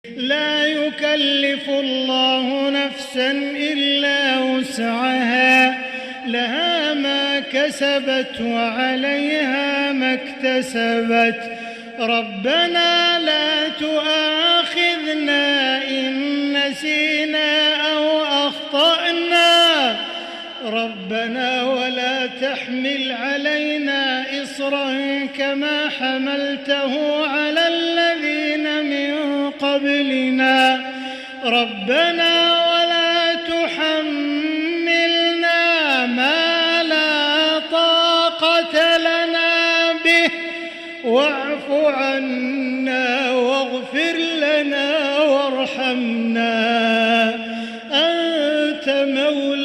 لا يكلف الله نفسا إلا وسعها، لها ما كسبت وعليها ما اكتسبت. ربنا لا تؤاخذنا إن نسينا أو أخطأنا، ربنا ولا تحمل علينا إصرا كما حملته على الذين من قبلنا، ربنا ولا تحملنا ما لا طاقة لنا به، واعف عنا واغفر لنا وارحمنا، أنت مولانا